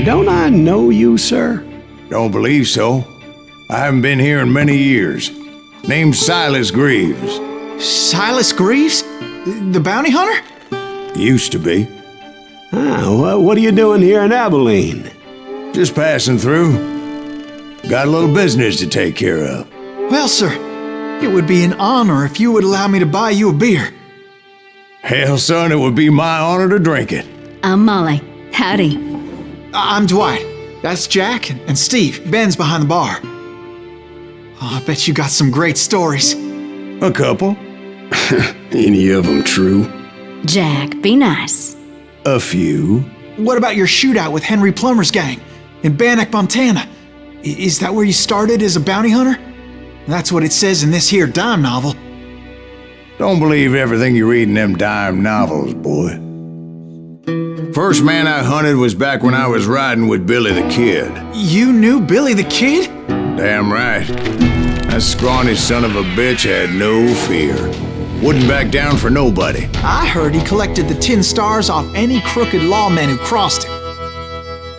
Don't I know you, sir? Don't believe so. I haven't been here in many years. Name's Silas Greaves. Silas Greaves? The bounty hunter? Used to be. What are you doing here in Abilene? Just passing through. Got a little business to take care of. Well, sir, it would be an honor if you would allow me to buy you a beer. Hell, son, it would be my honor to drink it. I'm Molly. Howdy. I'm Dwight. That's Jack and Steve. Ben's behind the bar. Oh, I bet you got some great stories. A couple. Any of them true? Jack, be nice. A few. What about your shootout with Henry Plummer's gang in Bannock, Montana? Is that where you started as a bounty hunter? That's what it says in this here dime novel. Don't believe everything you read in them dime novels, boy. First man I hunted was back when I was riding with Billy the Kid. You knew Billy the Kid? Damn right. That scrawny son of a bitch had no fear. Wouldn't back down for nobody. I heard he collected the 10 stars off any crooked lawmen who crossed him.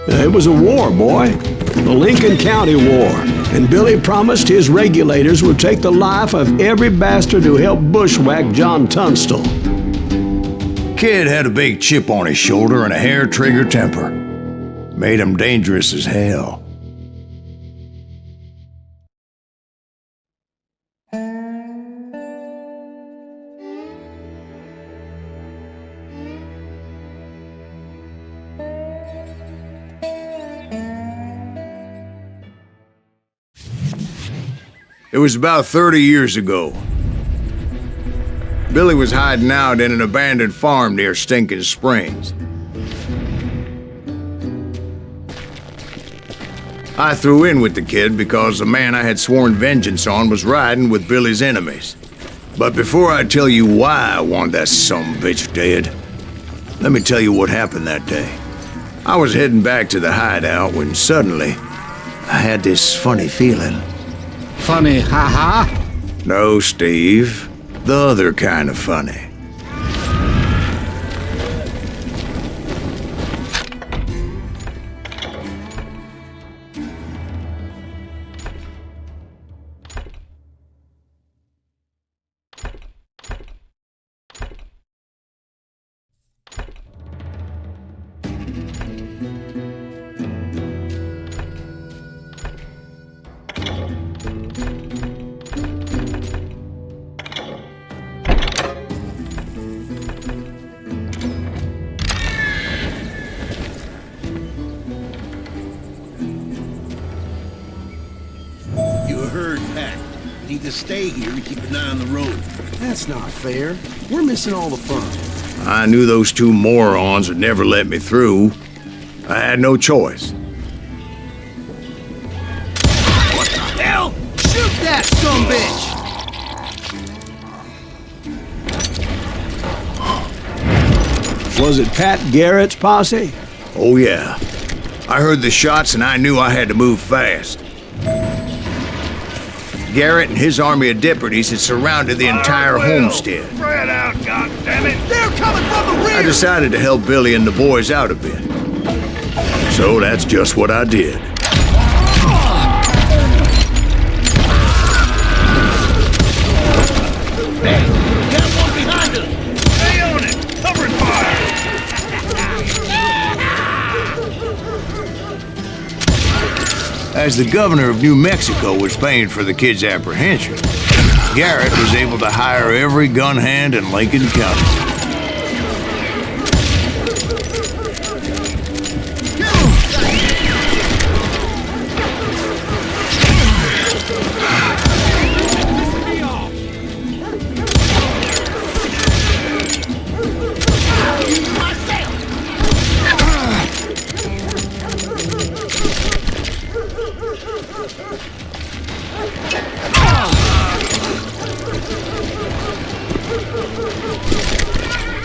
It was a war, boy. The Lincoln County War. And Billy promised his regulators would take the life of every bastard who helped bushwhack John Tunstall. Kid had a big chip on his shoulder and a hair-trigger temper. Made him dangerous as hell. It was about 30 years ago. Billy was hiding out in an abandoned farm near Stinking Springs. I threw in with the kid because the man I had sworn vengeance on was riding with Billy's enemies. But before I tell you why I want that sumbitch dead, let me tell you what happened that day. I was heading back to the hideout when suddenly I had this funny feeling. Funny, haha? No, Steve. The other kind of funny. Need to stay here and keep an eye on the road. That's not fair. We're missing all the fun. I knew those two morons would never let me through. I had no choice. What the hell? Shoot that sumbitch! Was it Pat Garrett's posse? Oh yeah. I heard the shots and I knew I had to move fast. Garrett and his army of deputies had surrounded the entire homestead. Spread out, goddammit! They're coming from the rear! I decided to help Billy and the boys out a bit. So that's just what I did. Hey, got one behind us! Stay on it! Covering fire! As the governor of New Mexico was paying for the kid's apprehension, Garrett was able to hire every gun hand in Lincoln County.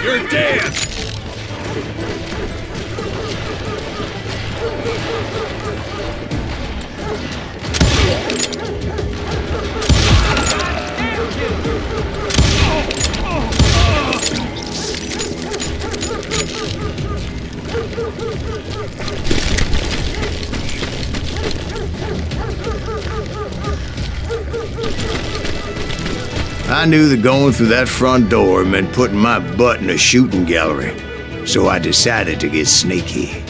You're dead! I knew that going through that front door meant putting my butt in a shooting gallery, so I decided to get sneaky.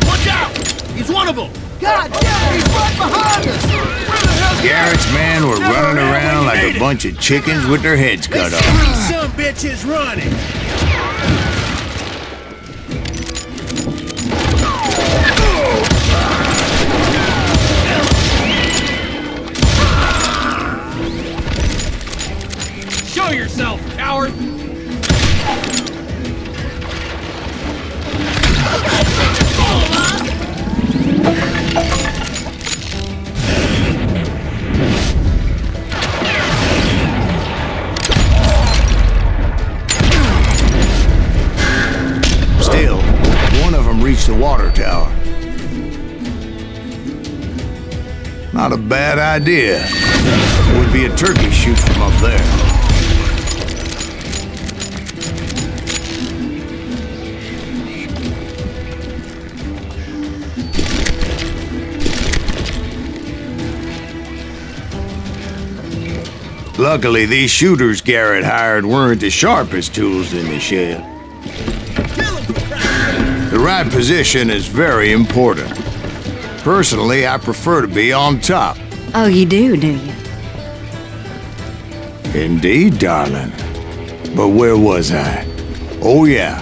Watch out! He's one of them! God damn, he's right behind us! Where the hell's Garrett's men were running around like a bunch of chickens with their heads cut off. Three some bitches running! Show yourself, coward! Still, one of them reached the water tower. Not a bad idea. It would be a turkey shoot from up there. Luckily, these shooters Garrett hired weren't the sharpest tools in the shed. The right position is very important. Personally, I prefer to be on top. Oh, you do you? Indeed, darling. But where was I? Oh, yeah.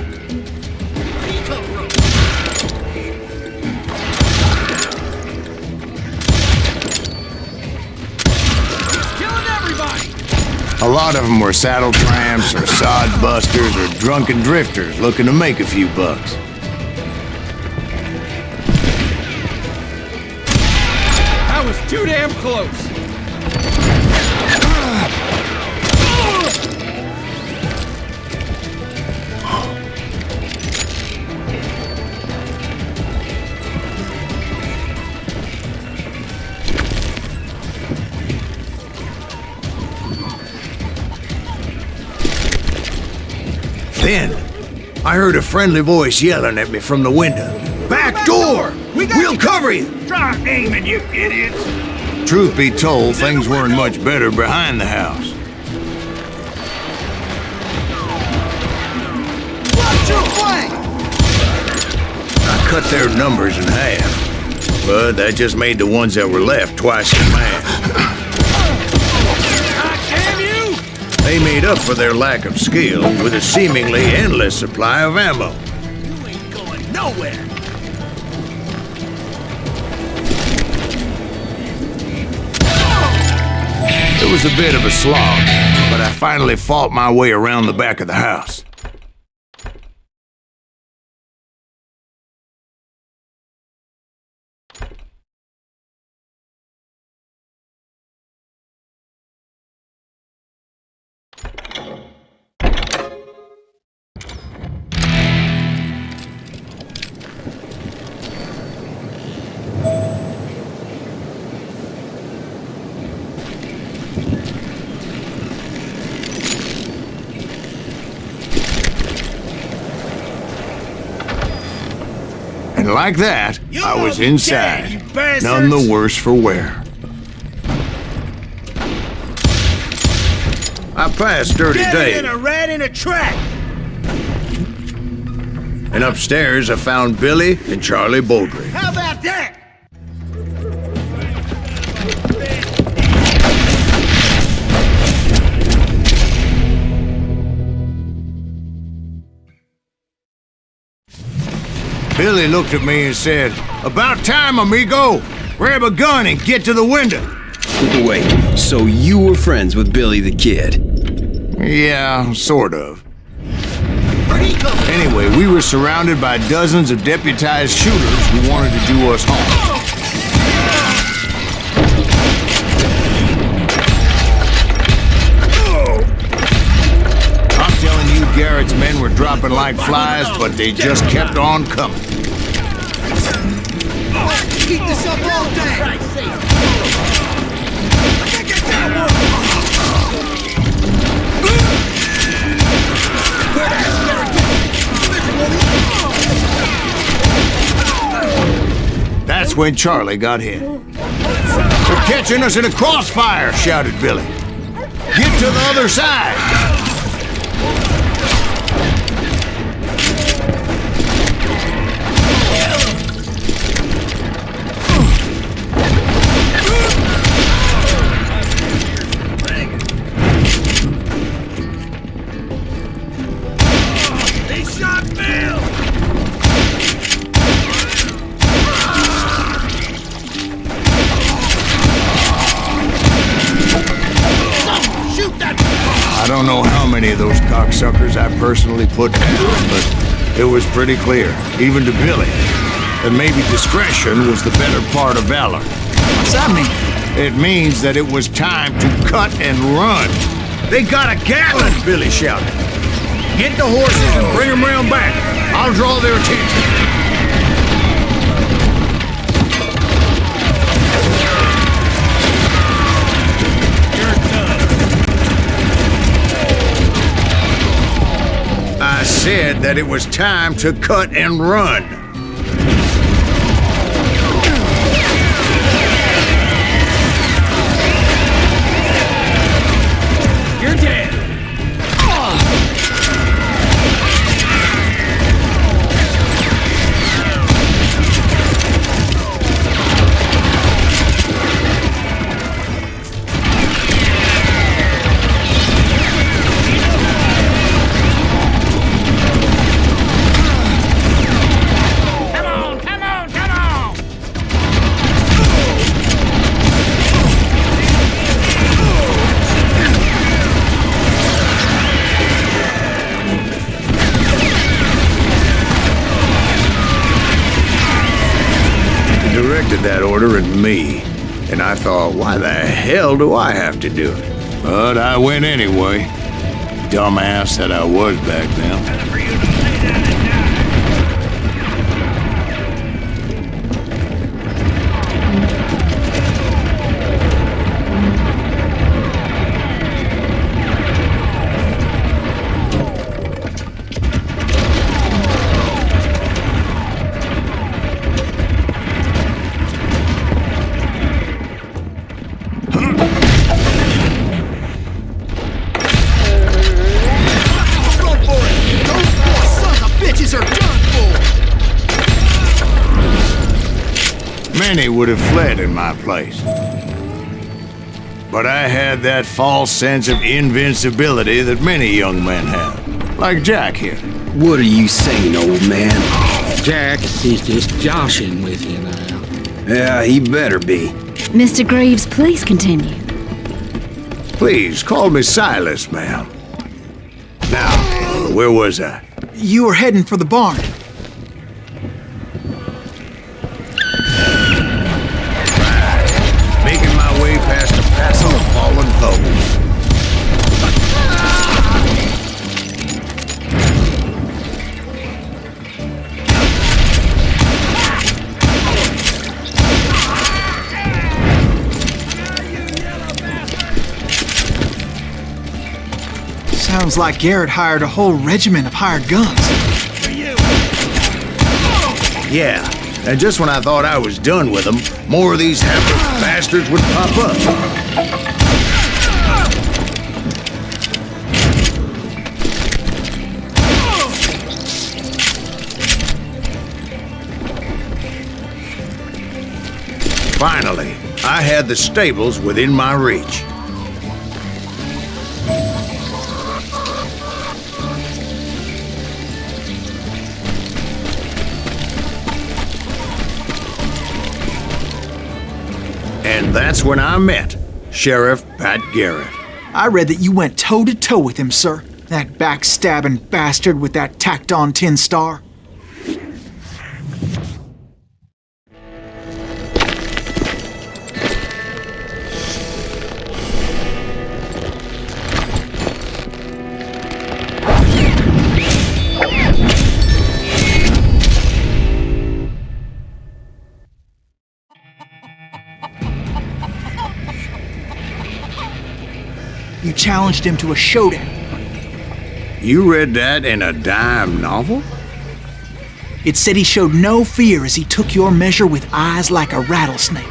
Killing everybody! A lot of them were saddle tramps or sod busters or drunken drifters looking to make a few bucks. That was too damn close! Then, I heard a friendly voice yelling at me from the window. Back door! We'll cover you! Try aiming, you idiots! Truth be told, things weren't much better behind the house. Watch your flank! I cut their numbers in half, but that just made the ones that were left twice as mad. Damn you! They made up for their lack of skill with a seemingly endless supply of ammo. You ain't going nowhere! It was a bit of a slog, but I finally fought my way around the back of the house. And like that, I was inside, none the worse for wear. I passed Dirty Dave, And a rat in a trap! and upstairs I found Billy and Charlie Baldry. How about that? Billy looked at me and said, "About time, amigo! Grab a gun and get to the window." Wait, so you were friends with Billy the Kid? Yeah, sort of. Anyway, we were surrounded by dozens of deputized shooters who wanted to do us harm. I'm telling you, Garrett's men were dropping like flies, but they just kept on coming. Keep this up all day! that's when Charlie got hit. "They're catching us in a crossfire," shouted Billy. "Get to the other side!" They shot Bill! Shoot that! I don't know how many of those cocksuckers I personally put down, but it was pretty clear, even to Billy, that maybe discretion was the better part of valor. What's that mean? It means that it was time to cut and run. "They got a Gatling!" Billy shouted. "Get the horses and bring them round back. I'll draw their attention." I said that it was time to cut and run. You're dead! Come on, come on, come on! He directed that order at me, and I thought, why the hell do I have to do it? But I went anyway. Dumbass that I was back then. Time for you to lay down and die! Run for it! Those sons of bitches are done for! Many would have fled in my place. But I had that false sense of invincibility that many young men have. Like Jack here. What are you saying, old man? Jack, he's just joshing with you now. Yeah, he better be. Mr. Greaves, please continue. Please, call me Silas, ma'am. Now, where was I? You were heading for the barn. Making my way past a passel of fallen foes. Sounds like Garrett hired a whole regiment of hired guns. Yeah, and just when I thought I was done with them, more of these hapless bastards would pop up. Finally, I had the stables within my reach. And that's when I met Sheriff Pat Garrett. I read that you went toe-to-toe with him, sir. That backstabbing bastard with that tacked-on tin star. You challenged him to a showdown. You read that in a dime novel? It said he showed no fear as he took your measure with eyes like a rattlesnake.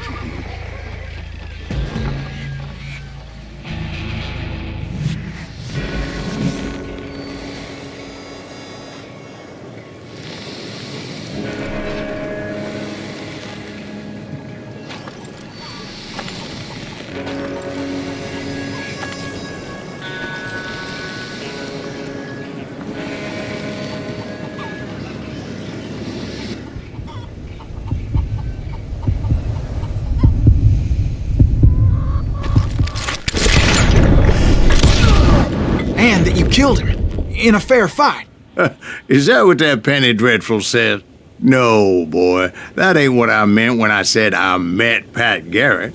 And that you killed him in a fair fight. Is that what that penny dreadful said? No, boy. That ain't what I meant when I said I met Pat Garrett.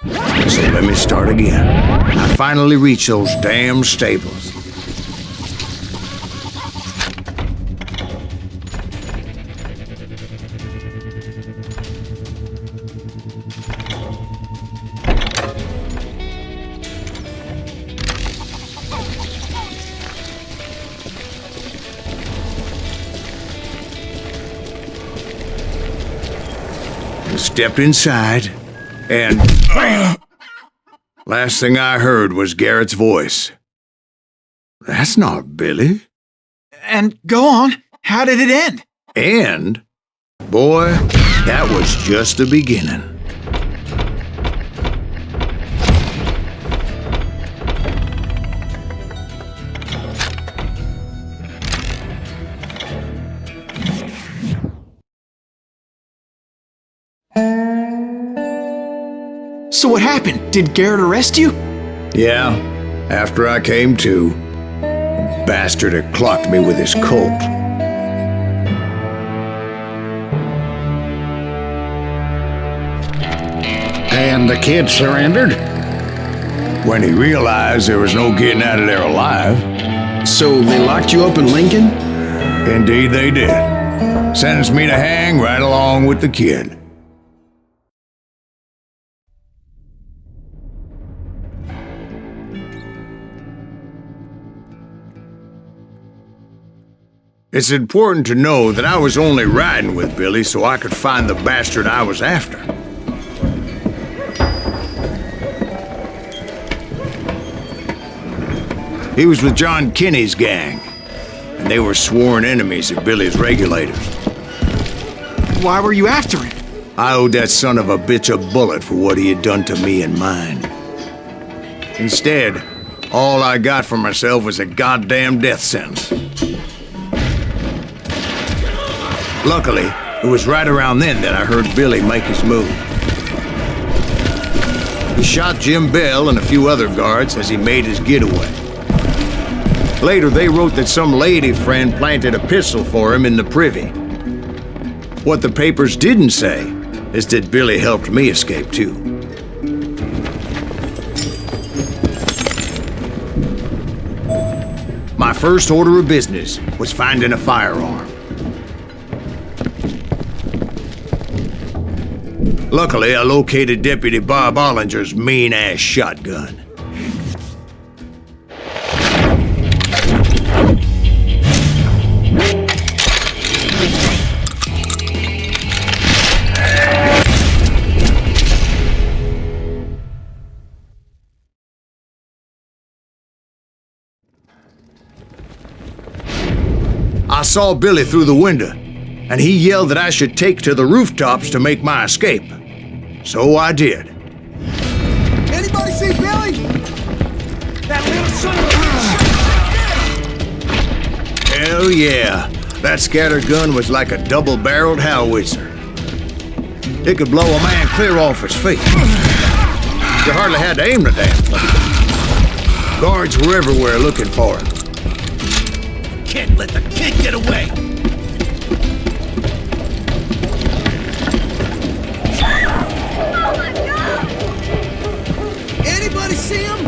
So let me start again. I finally reached those damn stables. Stepped inside, and last thing I heard was Garrett's voice. That's not Billy. And go on, how did it end? And, boy, that was just the beginning. So what happened? Did Garrett arrest you? Yeah, after I came to, the bastard had clocked me with his Colt. And the kid surrendered? When he realized there was no getting out of there alive. So they locked you up in Lincoln? Indeed they did. Sentenced me to hang right along with the kid. It's important to know that I was only riding with Billy so I could find the bastard I was after. He was with John Kinney's gang, and they were sworn enemies of Billy's regulators. Why were you after him? I owed that son of a bitch a bullet for what he had done to me and mine. Instead, all I got for myself was a goddamn death sentence. Luckily, it was right around then that I heard Billy make his move. He shot Jim Bell and a few other guards as he made his getaway. Later, they wrote that some lady friend planted a pistol for him in the privy. What the papers didn't say is that Billy helped me escape too. My first order of business was finding a firearm. Luckily, I located Deputy Bob Ollinger's mean-ass shotgun. I saw Billy through the window, and he yelled that I should take to the rooftops to make my escape. So I did. Anybody see Billy? That little son of a... Hell yeah. That scattergun was like a double-barreled howitzer. It could blow a man clear off his feet. You hardly had to aim the damn thing. Guards were everywhere looking for him. Can't let the kid get away! Anybody see him?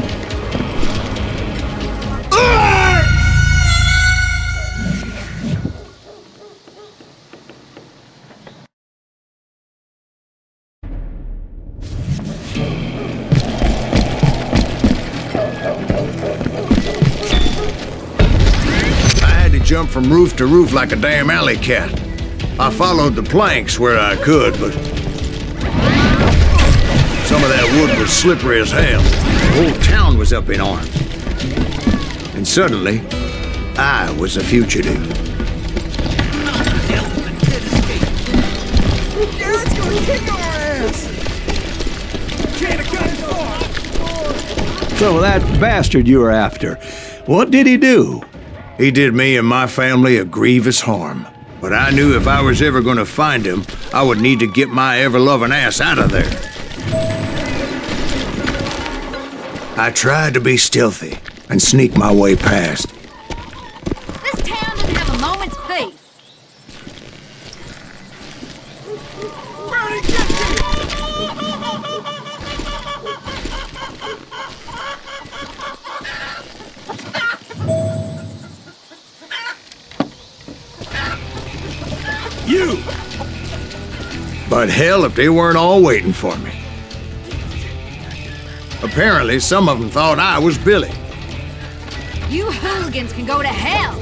jump from roof to roof like a damn alley cat. I followed the planks where I could, but some of that wood was slippery as hell. The whole town was up in arms. And suddenly, I was a fugitive. Dad's gonna kick our ass! So that bastard you were after, what did he do? He did me and my family a grievous harm. But I knew if I was ever gonna find him, I would need to get my ever-loving ass out of there. I tried to be stealthy and sneak my way past. This town doesn't have a moment's peace. Brownie, get you! You! But hell if they weren't all waiting for me. Apparently, some of them thought I was Billy. You hooligans can go to hell.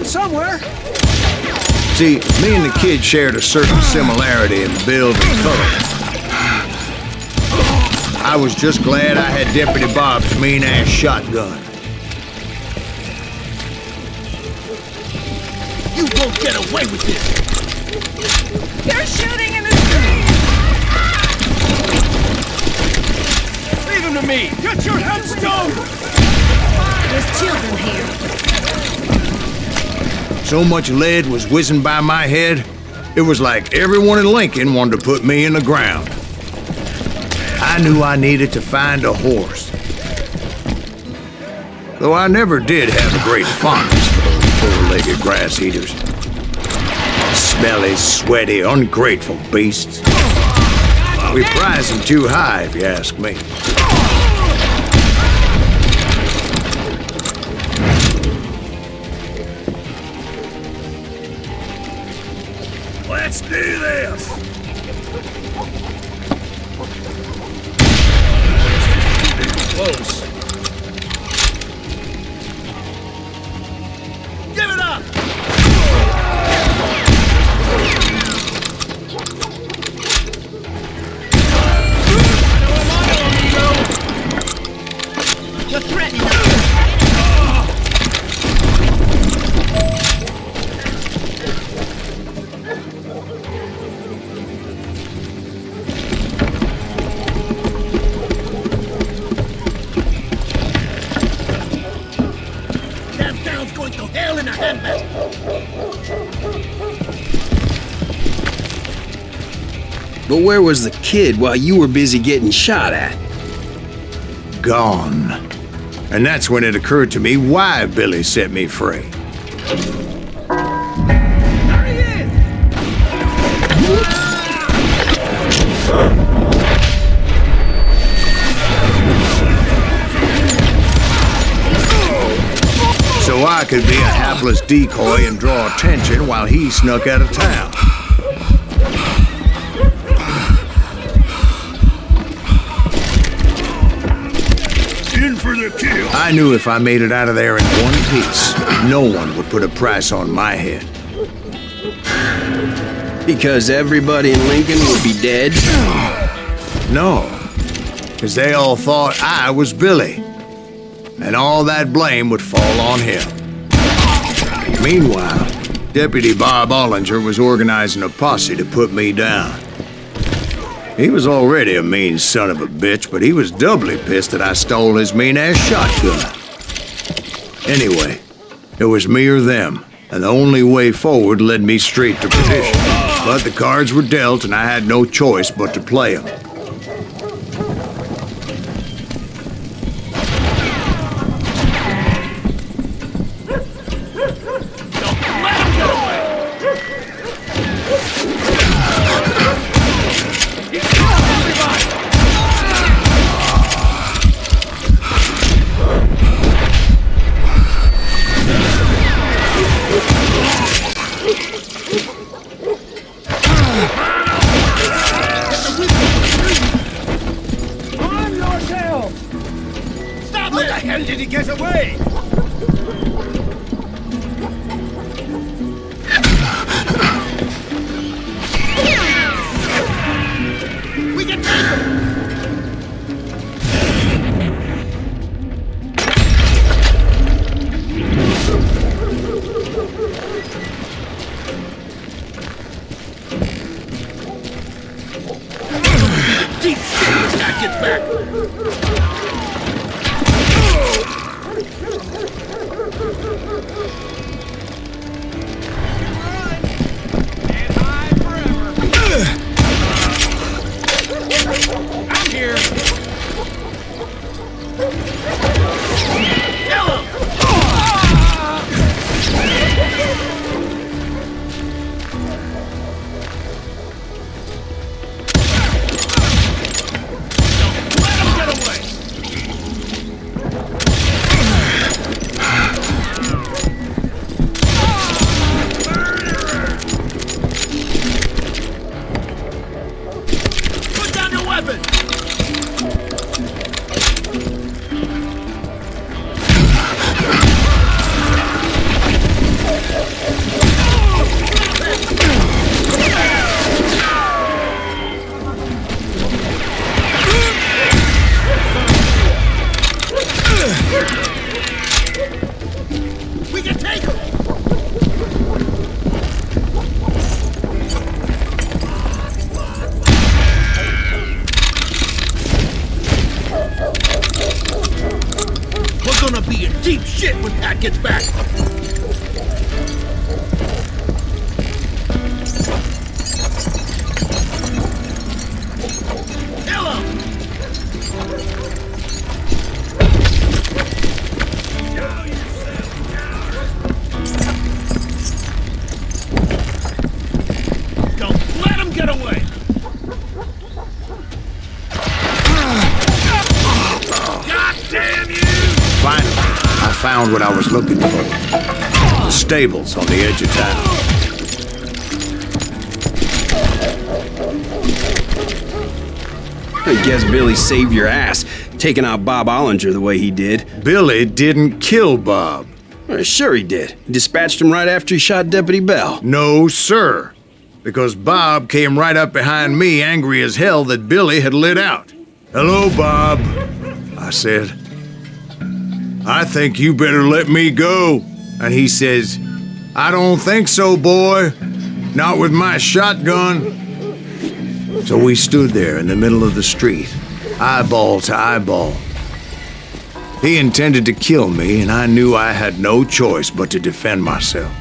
Somewhere. See, me and the kid shared a certain similarity in build and color. I was just glad I had Deputy Bob's mean-ass shotgun. You won't get away with this. They're shooting in the street. Leave him to me. Get your head stoned. There's children here. So much lead was whizzing by my head, it was like everyone in Lincoln wanted to put me in the ground. I knew I needed to find a horse. Though I never did have a great fondness for those four-legged grass eaters. Smelly, sweaty, ungrateful beasts. We prize them too high, if you ask me. Let's do this! Close. Give it up! You're threatening us. But where was the kid while you were busy getting shot at? Gone. And that's when it occurred to me why Billy set me free. So I could be a hapless decoy and draw attention while he snuck out of town. In for the kill! I knew if I made it out of there in one piece, no one would put a price on my head. Because everybody in Lincoln would be dead? No, because they all thought I was Billy, and all that blame would fall on him. Meanwhile, Deputy Bob Ollinger was organizing a posse to put me down. He was already a mean son of a bitch, but he was doubly pissed that I stole his mean-ass shotgun. Anyway, it was me or them, and the only way forward led me straight to perdition. But the cards were dealt, and I had no choice but to play them. gets back. Kill him! Show yourself, coward! Don't let him get away! God damn you! Finally, I found what I was looking for. The stables on the edge of town. I guess Billy saved your ass, taking out Bob Ollinger the way he did. Billy didn't kill Bob. Well, sure he did. He dispatched him right after he shot Deputy Bell. No, sir. Because Bob came right up behind me, angry as hell that Billy had lit out. Hello, Bob, I said. I think you better let me go. And he says, I don't think so, boy. Not with my shotgun. So we stood there in the middle of the street, eyeball to eyeball. He intended to kill me, and I knew I had no choice but to defend myself.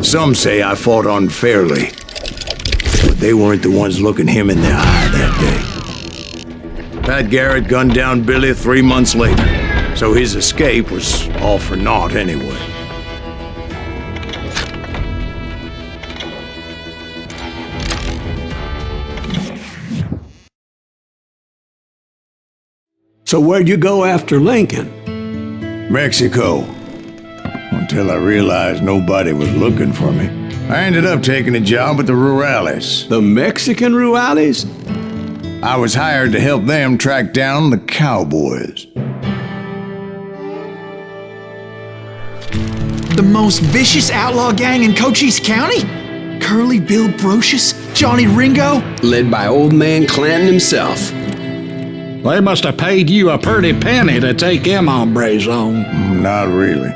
Some say I fought unfairly, but they weren't the ones looking him in the eye that day. Pat Garrett gunned down Billy 3 months later, so his escape was all for naught anyway. So where'd you go after Lincoln? Mexico. Until I realized nobody was looking for me. I ended up taking a job at the Rurales. The Mexican Rurales? I was hired to help them track down the cowboys. The most vicious outlaw gang in Cochise County? Curly Bill Brocious? Johnny Ringo? Led by old man Clanton himself. They must have paid you a pretty penny to take them hombres on. Not really.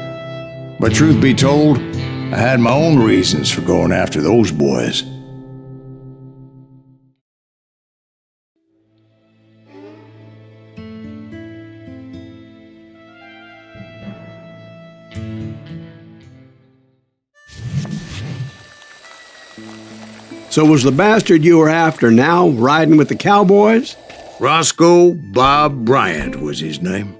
But truth be told, I had my own reasons for going after those boys. So was the bastard you were after now riding with the cowboys? Roscoe Bob Bryant was his name.